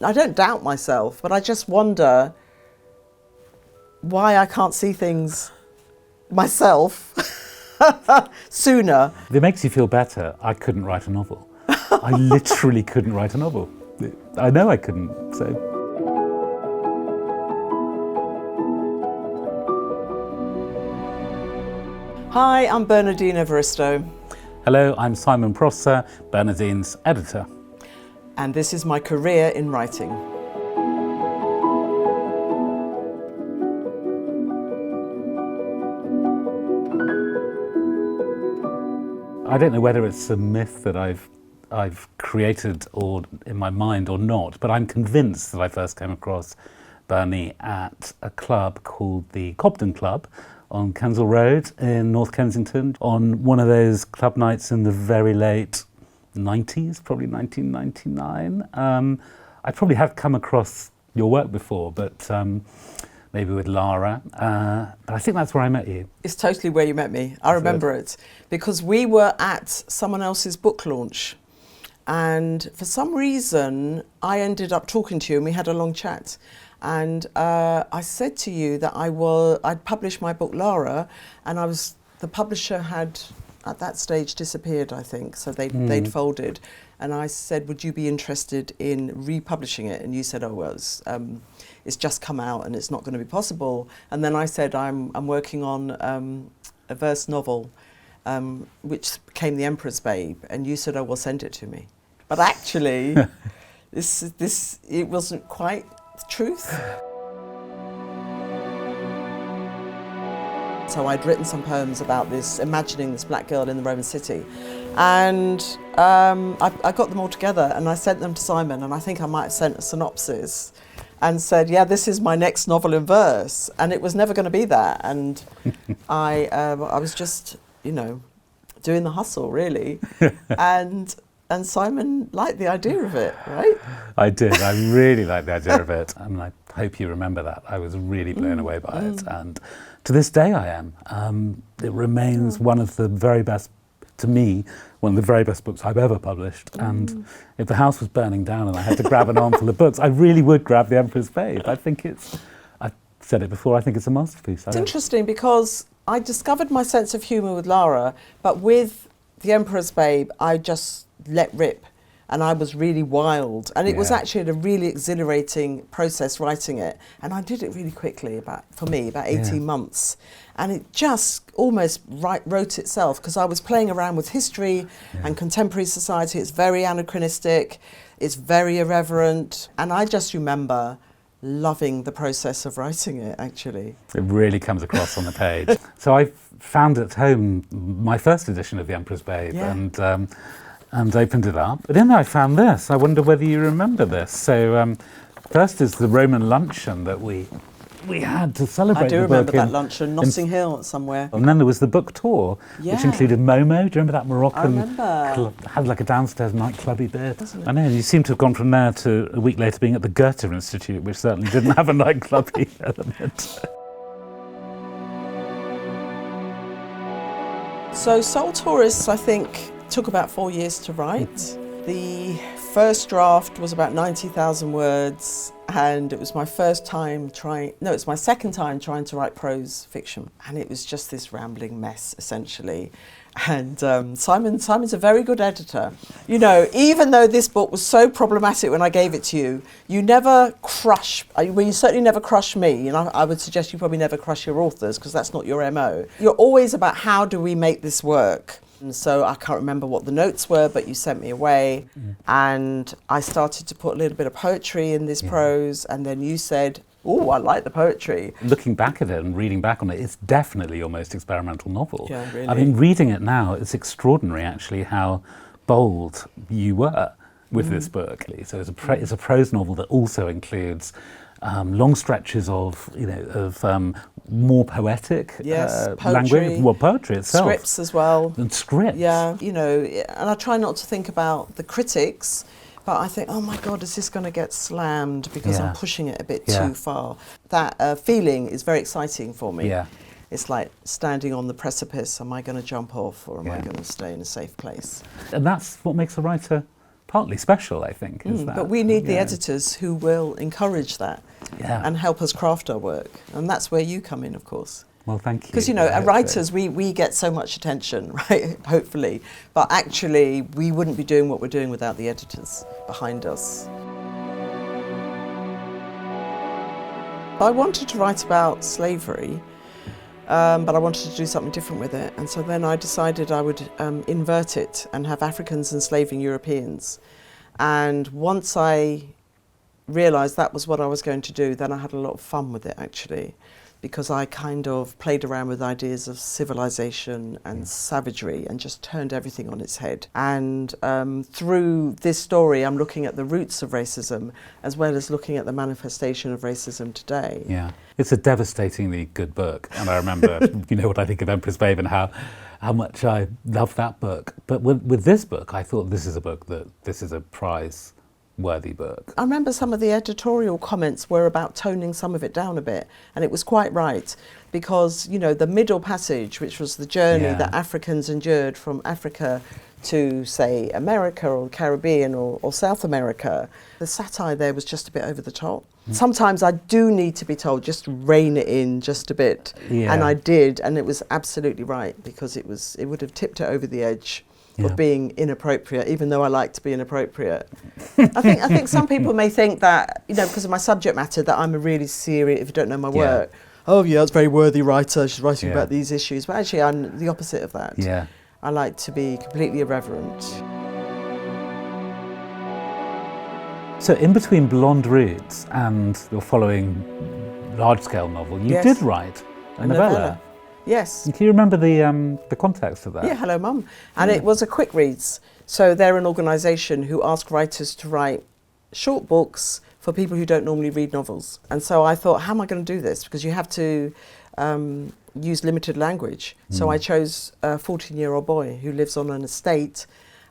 I don't doubt myself, but I just wonder why I can't see things myself sooner. If it makes you feel better, I couldn't write a novel. I literally couldn't write a novel. I know I couldn't, so. Hi, I'm Bernardine Evaristo. Hello, I'm Simon Prosser, Bernardine's editor. And this is my career in writing. I don't know whether it's a myth that I've created or in my mind or not, but I'm convinced that I first came across Bernie at a club called the Cobden Club on Kensal Road in North Kensington on one of those club nights in the very late 90s, probably 1999. I probably have come across your work before, but maybe with Lara. But I think that's where I met you. It's totally where you met me. I remember it because we were at someone else's book launch. And for some reason, I ended up talking to you and we had a long chat. And I said to you that I'd published my book, Lara, and the publisher had, at that stage, disappeared, I think. So they'd folded. And I said, would you be interested in republishing it? And you said, oh, well, it's just come out and it's not going to be possible. And then I said, I'm working on a verse novel, which became The Emperor's Babe. And you said, oh, well, send it to me. But actually, it wasn't quite the truth. So I'd written some poems about this, imagining this black girl in the Roman city. And I got them all together and I sent them to Simon, and I think I might have sent a synopsis and said, yeah, this is my next novel in verse. And it was never going to be that. And I was just, doing the hustle, really. And Simon liked the idea of it, right? I did. I really liked the idea of it. And I hope you remember that. I was really blown away by it. And to this day I am. It remains one of the very best, to me, one of the very best books I've ever published. And if the house was burning down and I had to grab an armful of books, I really would grab The Emperor's Babe. I think I've said it before, I think it's a masterpiece. It's interesting because I discovered my sense of humour with Lara, but with The Emperor's Babe, I just let rip, and I was really wild, and it was actually a really exhilarating process writing it, and I did it really quickly, about 18 months, and it just almost wrote itself because I was playing around with history and contemporary society. It's very anachronistic, it's very irreverent, and I just remember loving the process of writing it, actually. It really comes across on the page. So I found at home my first edition of The Emperor's Babe, and opened it up. But in there I found this. I wonder whether you remember this. So first is the Roman luncheon that we had to celebrate the book. I do remember that luncheon, Notting Hill somewhere. And then there was the book tour, which included Momo. Do you remember that Moroccan club? Had like a downstairs nightclubby bit. I know, you seem to have gone from there to a week later being at the Goethe Institute, which certainly didn't have a nightclubby element. So Soul Tourists, I think, took about 4 years to write. The first draft was about 90,000 words, and it was my second time trying to write prose fiction. And it was just this rambling mess, essentially. And Simon's a very good editor. Even though this book was so problematic when I gave it to you, you never you certainly never crush me, and I would suggest you probably never crush your authors, because that's not your MO. You're always about how do we make this work? And so I can't remember what the notes were, but you sent me away, and I started to put a little bit of poetry in this prose, and then you said, oh, I like the poetry. Looking back at it and reading back on it, it's definitely your most experimental novel. Yeah, really. I mean, reading it now, it's extraordinary, actually, how bold you were with this book. So it's a prose novel that also includes long stretches of more poetic language. Well, poetry itself. Scripts as well. And scripts. Yeah, and I try not to think about the critics, but I think, oh my God, is this going to get slammed because I'm pushing it a bit too far? That feeling is very exciting for me. Yeah. It's like standing on the precipice. Am I going to jump off, or am I going to stay in a safe place? And that's what makes a writer partly special, I think. Is that, but we need the editors who will encourage that and help us craft our work. And that's where you come in, of course. Well, thank you. Because, as writers, we get so much attention, right, hopefully. But actually, we wouldn't be doing what we're doing without the editors behind us. I wanted to write about slavery, but I wanted to do something different with it. And so then I decided I would invert it and have Africans enslaving Europeans. And once I realised that was what I was going to do, then I had a lot of fun with it, actually, because I kind of played around with ideas of civilization and savagery and just turned everything on its head. And through this story, I'm looking at the roots of racism as well as looking at the manifestation of racism today. Yeah, it's a devastatingly good book. And I remember, what I think of Empress Babe and how much I love that book. But with this book, I thought this is a prize-worthy book. I remember some of the editorial comments were about toning some of it down a bit, and it was quite right, because the middle passage, which was the journey that Africans endured from Africa to, say, America or the Caribbean or South America, the satire there was just a bit over the top. Sometimes I do need to be told, just rein it in just a bit, and I did, and it was absolutely right, because it would have tipped it over the edge of being inappropriate, even though I like to be inappropriate. I think some people may think that, because of my subject matter, that I'm a really serious, if you don't know my work, it's a very worthy writer, she's writing about these issues. But actually, I'm the opposite of that. Yeah. I like to be completely irreverent. So in between Blonde Roots and your following large-scale novel, you did write a novella. Yes. Can you remember the context of that? Yeah, Hello Mum. And it was a quick reads. So they're an organisation who ask writers to write short books for people who don't normally read novels. And so I thought, how am I going to do this? Because you have to use limited language. So I chose a 14-year-old boy who lives on an estate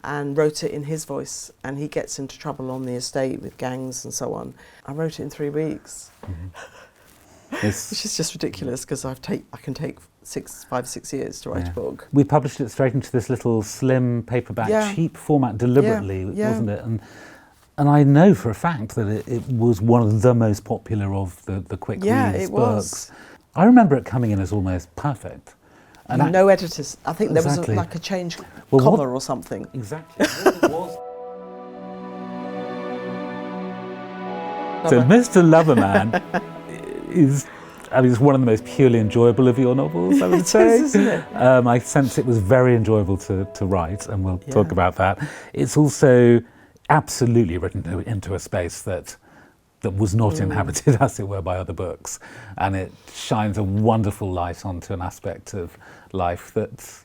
and wrote it in his voice, and he gets into trouble on the estate with gangs and so on. I wrote it in 3 weeks. Which is just ridiculous, because I can take 5, 6 years to write a book. We published it straight into this little slim paperback, cheap format deliberately, wasn't it? And I know for a fact that it was one of the most popular of the quick reads it books. was. I remember it coming in as almost perfect. And no editors. I think there was like a change comma or something. Exactly. What it was. So Mr. Loverman is, it's one of the most purely enjoyable of your novels, I would say. Isn't it? I sense it was very enjoyable to write, and we'll talk about that. It's also absolutely written into a space that was not inhabited, as it were, by other books. And it shines a wonderful light onto an aspect of life that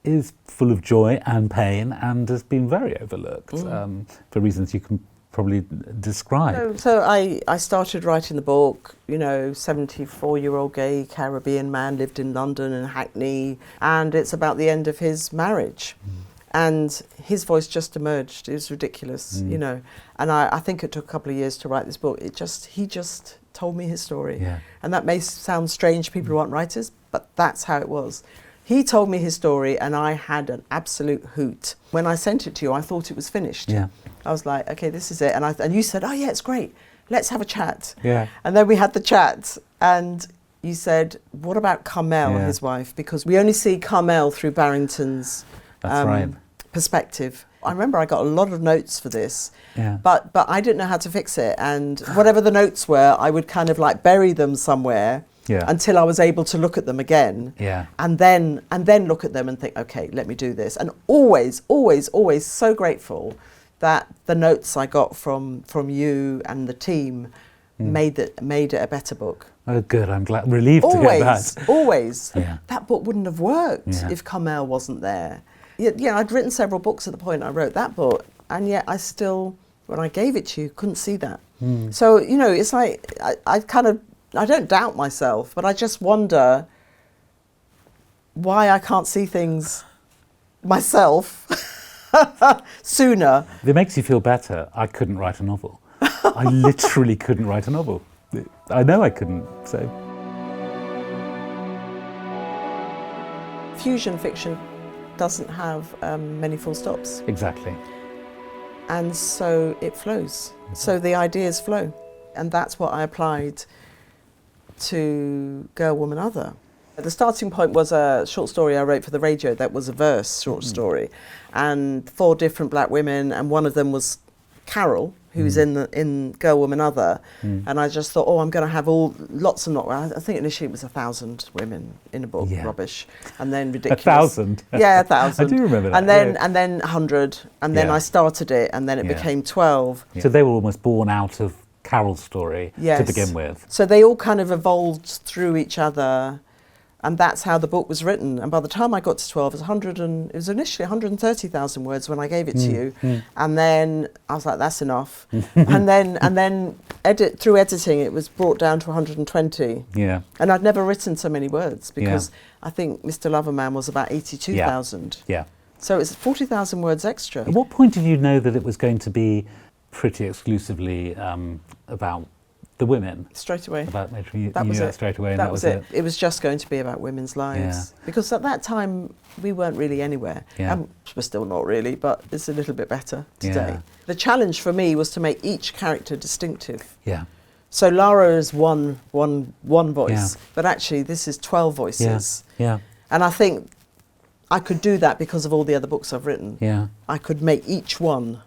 is full of joy and pain and has been very overlooked for reasons you can probably describe. So I started writing the book, 74-year-old gay Caribbean man lived in London and Hackney, and it's about the end of his marriage. And his voice just emerged. It was ridiculous, And I think it took a couple of years to write this book. He just told me his story. Yeah. And that may sound strange to people who aren't writers, but that's how it was. He told me his story, and I had an absolute hoot. When I sent it to you, I thought it was finished. Yeah. I was like, okay, this is it. And you said, oh yeah, it's great. Let's have a chat. Yeah. And then we had the chat, and you said, what about Carmel, his wife? Because we only see Carmel through Barrington's perspective. I remember I got a lot of notes for this, but I didn't know how to fix it. And whatever the notes were, I would kind of like bury them somewhere until I was able to look at them again. Yeah. And then look at them and think, okay, let me do this. And always, always, always so grateful that the notes I got from you and the team made it a better book. Oh, good. I'm glad, relieved to hear that. Always. That book wouldn't have worked if Carmel wasn't there. Yeah, I'd written several books at the point I wrote that book, and yet I still, when I gave it to you, couldn't see that. So, it's like, I don't doubt myself, but I just wonder why I can't see things myself sooner. If it makes you feel better, I couldn't write a novel. I literally couldn't write a novel. I know I couldn't, so. Fusion fiction doesn't have many full stops. Exactly. and so it flows. So the ideas flow, and that's what I applied to Girl, Woman, Other. The starting point was a short story I wrote for the radio that was a verse short story, and 4 different black women, and one of them was Carol, who's in Girl, Woman, Other, and I just thought, I'm going to have lots and lots. I think initially it was 1,000 women in a book, rubbish, and then ridiculous. 1,000? Yeah, 1,000. I do remember that. And then 100, and then I started it, and then it became 12. So they were almost born out of Carol's story to begin with. So they all kind of evolved through each other, and that's how the book was written. And by the time I got to 12, it was initially 130,000 words when I gave it to you, and then I was like, that's enough. and then through editing, it was brought down to 120. Yeah. And I'd never written so many words because I think Mr. Loverman was about 82,000. Yeah. So it's 40,000 words extra. At what point did you know that it was going to be pretty exclusively about the women? Straight away. You knew that straight away, and that was it. It was just going to be about women's lives. Because at that time, we weren't really anywhere. Yeah. We're still not really, but it's a little bit better today. Yeah. The challenge for me was to make each character distinctive. Yeah. So Lara is one voice, but actually this is 12 voices. Yeah. And I think I could do that because of all the other books I've written. Yeah. I could make each one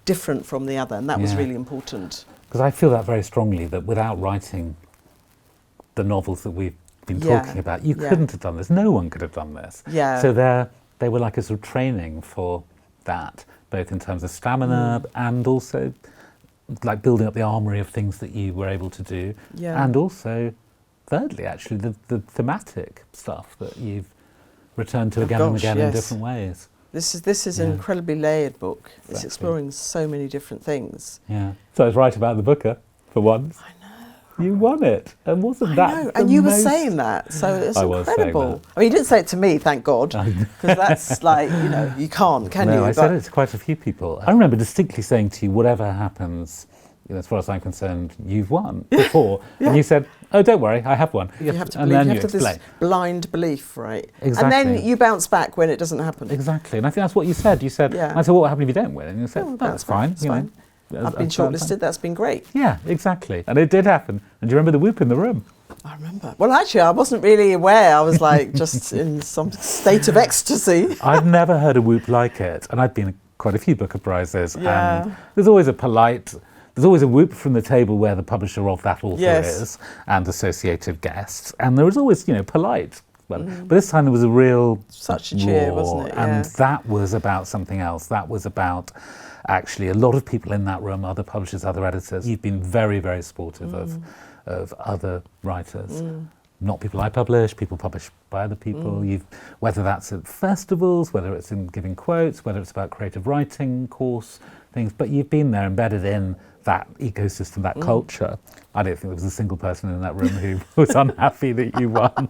different from the other, and that was really important. Because I feel that very strongly, that without writing the novels that we've been talking about, you couldn't have done this. No one could have done this. Yeah. So they were like a sort of training for that, both in terms of stamina and also like building up the armoury of things that you were able to do. Yeah. And also, thirdly, actually, the thematic stuff that you've returned to again and again in different ways. This is an incredibly layered book. Exactly. It's exploring so many different things. Yeah. So I was right about the Booker for once. I know. You won it, and wasn't that? And you were saying that, so it's incredible. I mean, you didn't say it to me, thank God, because that's like, you can't, can you? No, I said it to quite a few people. I remember distinctly saying to you, whatever happens, as far as I'm concerned, you've won before, and you said, "Oh, don't worry, I have won." You have to believe. You have to have this blind belief, right? Exactly. And then you bounce back when it doesn't happen. Exactly, and I think that's what you said. You said, "I said, what happens if you don't win?" And you said, "That's fine. It's fine. I've been shortlisted. That's been great." Yeah, exactly, and it did happen. And do you remember the whoop in the room? I remember. Well, actually, I wasn't really aware. I was like just in some state of ecstasy. I've never heard a whoop like it, and I've been at quite a few Booker Prizes, and there's always a whoop from the table where the publisher of that author is and associated guests, and there was always, polite. But this time there was a real such a cheer, wasn't it? And that was about something else. That was about actually a lot of people in that room, other publishers, other editors. You've been very, very supportive of other writers. Not people I publish, people published by other people. Whether that's at festivals, whether it's in giving quotes, whether it's about creative writing course things, but you've been there embedded in that ecosystem, that culture. I don't think there was a single person in that room who was unhappy that you won.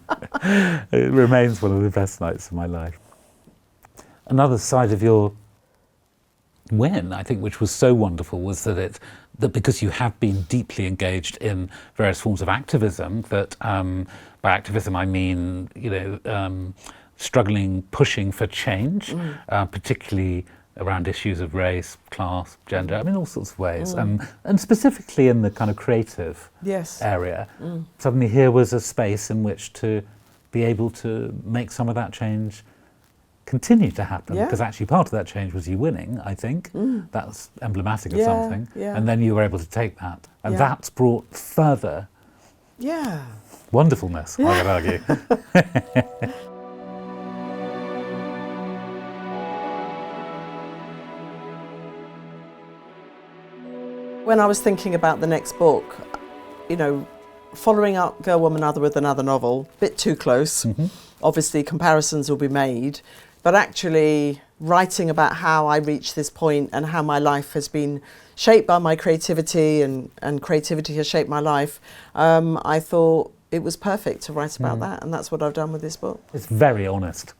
It remains one of the best nights of my life. Another side of your win, I think, which was so wonderful, was that because you have been deeply engaged in various forms of activism, that by activism I mean, struggling, pushing for change, particularly around issues of race, class, gender, all sorts of ways, and specifically in the kind of creative area. Suddenly here was a space in which to be able to make some of that change continue to happen, because actually part of that change was you winning, I think. That's emblematic of something. And then you were able to take that, and that's brought further wonderfulness, I would argue. When I was thinking about the next book, following up Girl, Woman, Other with another novel, a bit too close. Obviously comparisons will be made, but actually writing about how I reached this point and how my life has been shaped by my creativity and creativity has shaped my life, I thought it was perfect to write about that, and that's what I've done with this book. It's very honest,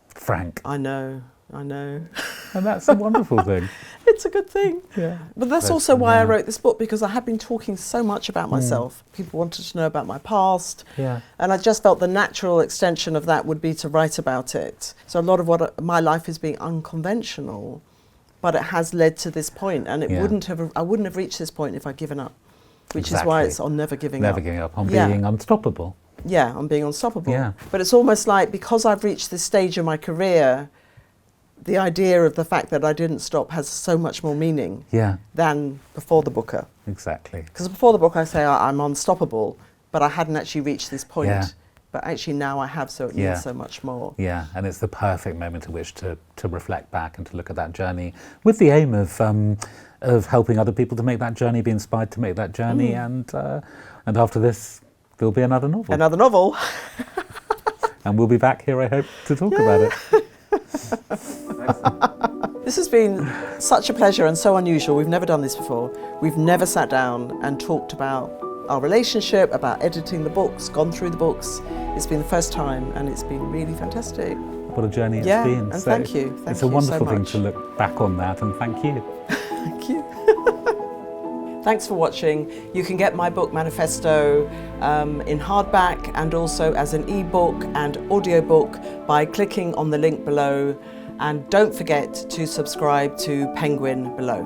frank. I know. And that's a wonderful thing. It's a good thing. Yeah. But that's also why I wrote this book, because I had been talking so much about myself. People wanted to know about my past. Yeah. And I just felt the natural extension of that would be to write about it. So a lot of what my life is being unconventional, but it has led to this point, and Yeah. I wouldn't have reached this point if I'd given up, which is why it's on never giving up. Never giving up, on Yeah. being unstoppable. Yeah, on being unstoppable. Yeah. But it's almost like, because I've reached this stage in my career, the idea of the fact that I didn't stop has so much more meaning Yeah, than before the booker. exactly. Because before the book I say I'm unstoppable, but I hadn't actually reached this point. Yeah. But actually now I have, so it Yeah. means so much more. Yeah, and it's the perfect moment at which to reflect back and to look at that journey with the aim of helping other people to make that journey, be inspired to make that journey, and after this there'll be another novel. Another novel. And we'll be back here, I hope, to talk about it. This has been such a pleasure and so unusual. We've never done this before. We've never sat down and talked about our relationship, about editing the books, gone through the books. It's been the first time, and it's been really fantastic. What a journey it's Yeah, been. and thank you. Thank it's a you wonderful so thing much. to look back on that, and thank you. Thank you. Thanks for watching. You can get my book Manifesto in hardback and also as an ebook and audiobook by clicking on the link below. And don't forget to subscribe to Penguin below.